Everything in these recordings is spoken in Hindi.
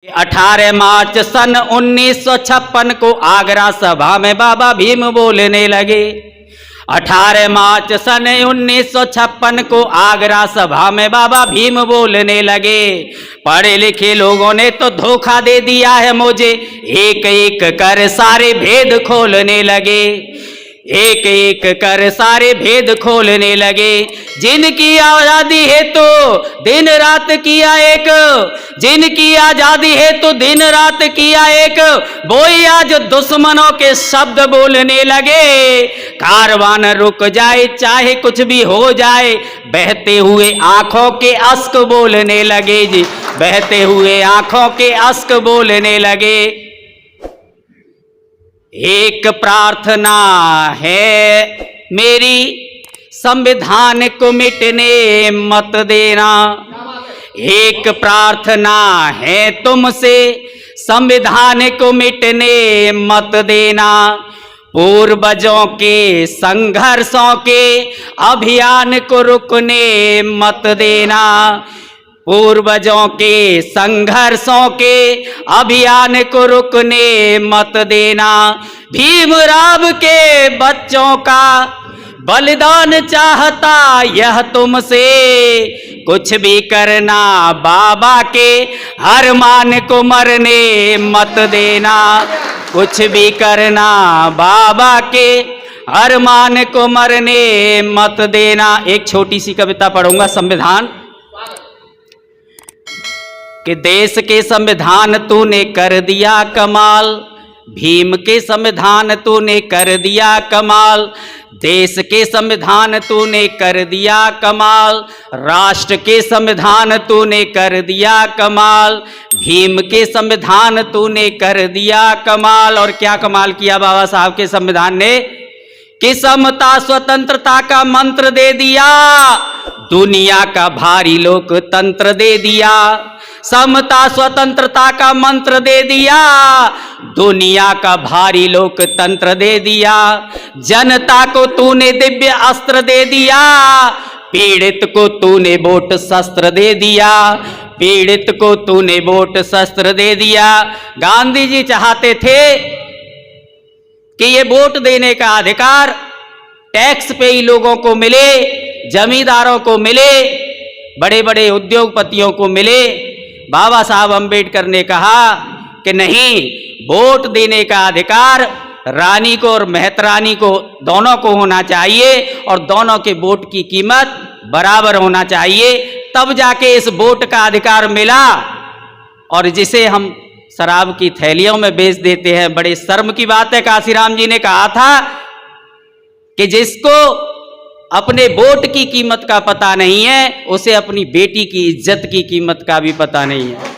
18 मार्च सन 1956 को आगरा सभा में बाबा भीम बोलने लगे। 18 मार्च सन 1956 को आगरा सभा में बाबा भीम बोलने लगे। पढ़े लिखे लोगों ने तो धोखा दे दिया है मुझे, एक एक कर सारे भेद खोलने लगे। एक एक कर सारे भेद खोलने लगे। जिनकी आजादी है तो दिन रात किया एक, जिनकी आजादी है तो दिन रात किया एक, वही आज दुश्मनों के शब्द बोलने लगे। कारवान रुक जाए चाहे कुछ भी हो जाए, बहते हुए आंखों के अश्क बोलने लगे जी, बहते हुए आंखों के अश्क बोलने लगे। एक प्रार्थना है मेरी, संविधान को मिटने मत देना। एक प्रार्थना है तुमसे, संविधान को मिटने मत देना। पूर्वजों के संघर्षों के अभियान को रुकने मत देना। पूर्वजों के संघर्षों के अभियान को रुकने मत देना। भीमराव के बच्चों का बलिदान चाहता यह तुमसे, कुछ भी करना बाबा के अरमान को मरने मत देना। कुछ भी करना बाबा के अरमान को मरने मत देना। एक छोटी सी कविता पढ़ूंगा। संविधान कि देश के संविधान तूने कर दिया कमाल, भीम के संविधान तूने कर दिया कमाल। देश के संविधान तूने कर दिया कमाल, राष्ट्र के संविधान तूने कर दिया कमाल। भीम के संविधान तूने कर दिया कमाल। और क्या कमाल किया बाबा साहब के संविधान ने कि समता स्वतंत्रता का मंत्र दे दिया, दुनिया का भारी लोकतंत्र दे दिया। समता स्वतंत्रता का मंत्र दे दिया, दुनिया का भारी लोकतंत्र दे दिया। जनता को तूने दिव्य अस्त्र दे दिया, पीड़ित को तूने वोट शस्त्र दे दिया। पीड़ित को तूने वोट शस्त्र दे दिया। गांधी जी चाहते थे कि ये वोट देने का अधिकार टैक्स पे ही लोगों को मिले, जमींदारों को मिले, बड़े बड़े उद्योगपतियों को मिले। बाबा साहब अंबेडकर ने कहा कि नहीं, वोट देने का अधिकार रानी को और मेहतरानी को दोनों को होना चाहिए और दोनों के वोट की कीमत बराबर होना चाहिए, तब जाके इस वोट का अधिकार मिला। और जिसे हम शराब की थैलियों में बेच देते हैं, बड़े शर्म की बात है। काशीराम जी ने कहा था कि जिसको अपने वोट की कीमत का पता नहीं है, उसे अपनी बेटी की इज्जत की कीमत का भी पता नहीं है।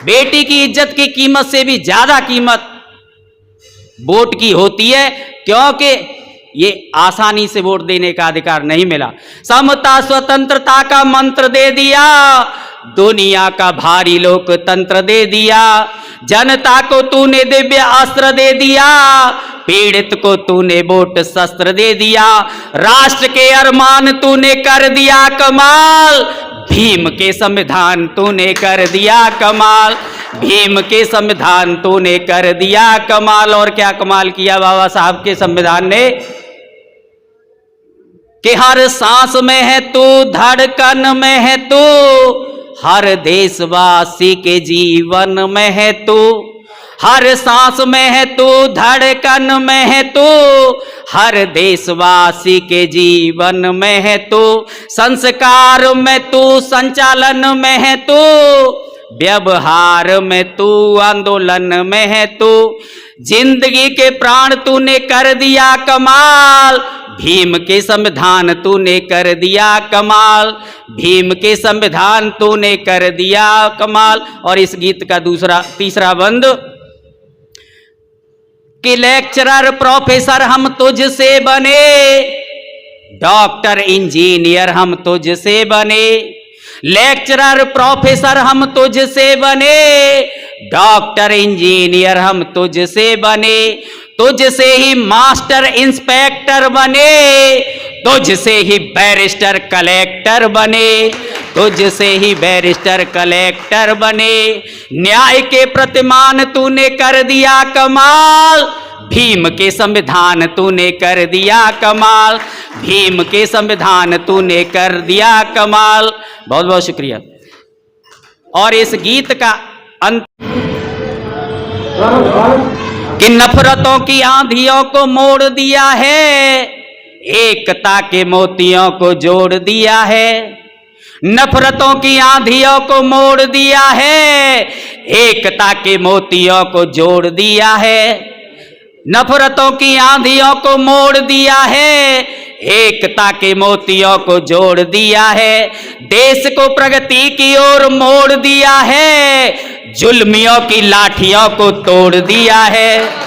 बेटी की इज्जत की कीमत से भी ज्यादा कीमत वोट की होती है, क्योंकि ये आसानी से वोट देने का अधिकार नहीं मिला। समता स्वतंत्रता का मंत्र दे दिया, दुनिया का भारी लोकतंत्र दे दिया। जनता को तूने दिव्य अस्त्र दे दिया, पीड़ित को तूने वोट शस्त्र दे दिया। राष्ट्र के अरमान तूने कर दिया कमाल, भीम के संविधान तूने कर दिया कमाल। भीम के संविधान तूने कर दिया कमाल। और क्या कमाल किया बाबा साहब के संविधान ने कि हर सांस में है तू, धड़कन में है तू, हर देशवासी के जीवन में है तू। हर सांस में है तू, धड़कन में है तू, हर देशवासी के जीवन में है तू। संस्कार में तू, संचालन में है तू, व्यवहार में तू, आंदोलन में है तू। जिंदगी के प्राण तूने कर दिया कमाल, भीम के संविधान तूने कर दिया कमाल। भीम के संविधान तूने कर दिया कमाल। और इस गीत का तीसरा बंद कि लेक्चरर प्रोफेसर हम तुझसे बने, डॉक्टर इंजीनियर हम तुझसे बने। लेक्चरर प्रोफेसर हम तुझसे बने, डॉक्टर इंजीनियर हम तुझसे बने। तुझसे ही मास्टर इंस्पेक्टर बने, तुझसे ही बैरिस्टर कलेक्टर बने। तुझसे ही बैरिस्टर कलेक्टर बने। न्याय के प्रतिमान तूने कर दिया कमाल, भीम के संविधान तूने कर दिया कमाल, भीम के संविधान तूने कर दिया कमाल। बहुत बहुत शुक्रिया। और इस गीत का अंत कि नफरतों की आंधियों को मोड़ दिया है, एकता के मोतियों को जोड़ दिया है। नफरतों की आंधियों को मोड़ दिया है, एकता के मोतियों को जोड़ दिया है। नफरतों की आंधियों को मोड़ दिया है, एकता के मोतियों को जोड़ दिया है। देश को प्रगति की ओर मोड़ दिया है, जुल्मियों की लाठियों को तोड़ दिया है।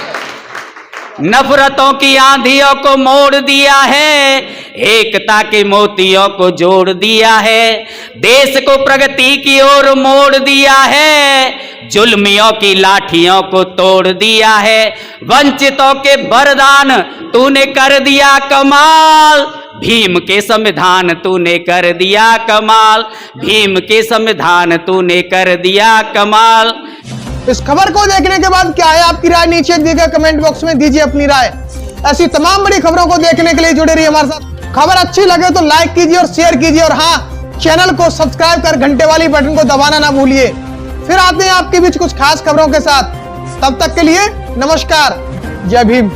नफरतों की आंधियों को मोड़ दिया है, एकता के मोतियों को जोड़ दिया है। देश को प्रगति की ओर मोड़ दिया है, जुल्मियों की लाठियों को तोड़ दिया है। वंचितों के वरदान तूने कर दिया कमाल, भीम के संविधान तूने कर दिया कमाल, भीम के संविधान तूने कर दिया कमाल। इस खबर को देखने के बाद क्या है आपकी राय, नीचे दिए गए कमेंट बॉक्स में दीजिए अपनी राय। ऐसी तमाम बड़ी खबरों को देखने के लिए जुड़े रहिए हमारे साथ। खबर अच्छी लगे तो लाइक कीजिए और शेयर कीजिए, और हाँ, चैनल को सब्सक्राइब कर घंटे वाली बटन को दबाना ना भूलिए। फिर आते हैं आपके बीच कुछ खास खबरों के साथ। तब तक के लिए नमस्कार, जय भीम।